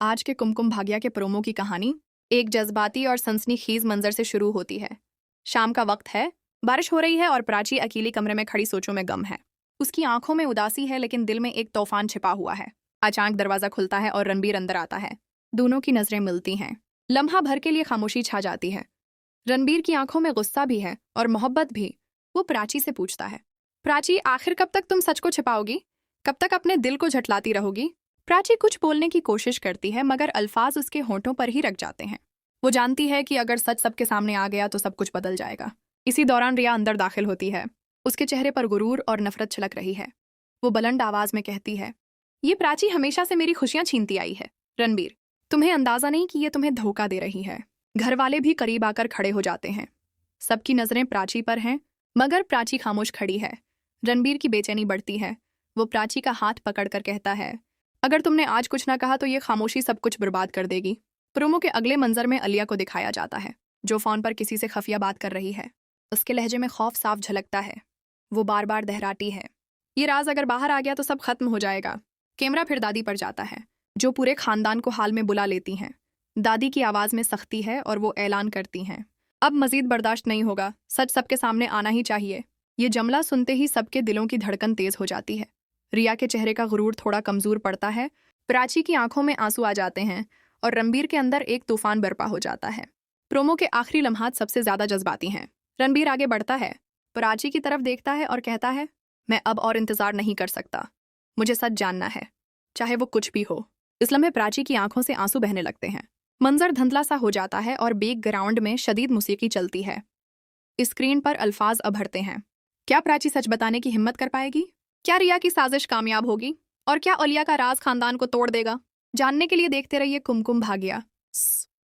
आज के कुमकुम भाग्या के प्रोमो की कहानी एक जज्बाती और सनसनीखेज मंजर से शुरू होती है। शाम का वक्त है, बारिश हो रही है और प्राची अकेली कमरे में खड़ी सोचों में गम है। उसकी आंखों में उदासी है लेकिन दिल में एक तूफान छिपा हुआ है। अचानक दरवाजा खुलता है और रणबीर अंदर आता है। दोनों की नजरें मिलती हैं। लम्हा भर के लिए खामोशी छा जाती है। रणबीर की आंखों में गुस्सा भी है और मोहब्बत भी। वो प्राची से पूछता है, प्राची आखिर कब तक तुम सच को छिपाओगी? कब तक अपने दिल को झटलाती रहोगी? प्राची कुछ बोलने की कोशिश करती है मगर अल्फाज उसके होंठों पर ही रख जाते हैं। वो जानती है कि अगर सच सबके सामने आ गया तो सब कुछ बदल जाएगा। इसी दौरान रिया अंदर दाखिल होती है। उसके चेहरे पर गुरूर और नफरत छलक रही है। वो बुलंद आवाज में कहती है, ये प्राची हमेशा से मेरी खुशियां छीनती आई है। रणबीर, तुम्हें अंदाजा नहीं कि ये तुम्हें धोखा दे रही है। घर वाले भी करीब आकर खड़े हो जाते हैं। सबकी नजरें प्राची पर हैं मगर प्राची खामोश खड़ी है। रणबीर की बेचैनी बढ़ती है। वो प्राची का हाथ पकड़कर कहता है, अगर तुमने आज कुछ ना कहा तो ये खामोशी सब कुछ बर्बाद कर देगी। प्रोमो के अगले मंजर में अलिया को दिखाया जाता है, जो फोन पर किसी से खफिया बात कर रही है। उसके लहजे में खौफ साफ झलकता है। वो बार बार दोहराती है, ये राज अगर बाहर आ गया तो सब खत्म हो जाएगा। कैमरा फिर दादी पर जाता है, जो पूरे खानदान को हाल में बुला लेती हैं। दादी की आवाज में सख्ती है और वो ऐलान करती हैं, अब मजीद बर्दाश्त नहीं होगा, सच सबके सामने आना ही चाहिए। ये जमला सुनते ही सबके दिलों की धड़कन तेज हो जाती है। रिया के चेहरे का गुरूर थोड़ा कमजोर पड़ता है। प्राची की आंखों में आंसू आ जाते हैं और रणबीर के अंदर एक तूफान बर्पा हो जाता है। प्रोमो के आखिरी लम्हात सबसे ज्यादा जज्बाती हैं। रणबीर आगे बढ़ता है, प्राची की तरफ देखता है और कहता है, मैं अब और इंतजार नहीं कर सकता। मुझे सच जानना है, चाहे वो कुछ भी हो। इस लम्हे प्राची की आंखों से आंसू बहने लगते हैं। मंजर धुंधला सा हो जाता है और बैकग्राउंड में शदीद मौसीकी चलती है। स्क्रीन पर अल्फाज अभरते हैं। क्या प्राची सच बताने की हिम्मत कर पाएगी? क्या रिया की साजिश कामयाब होगी? और क्या अलिया का राज खानदान को तोड़ देगा? जानने के लिए देखते रहिए कुमकुम भाग्या।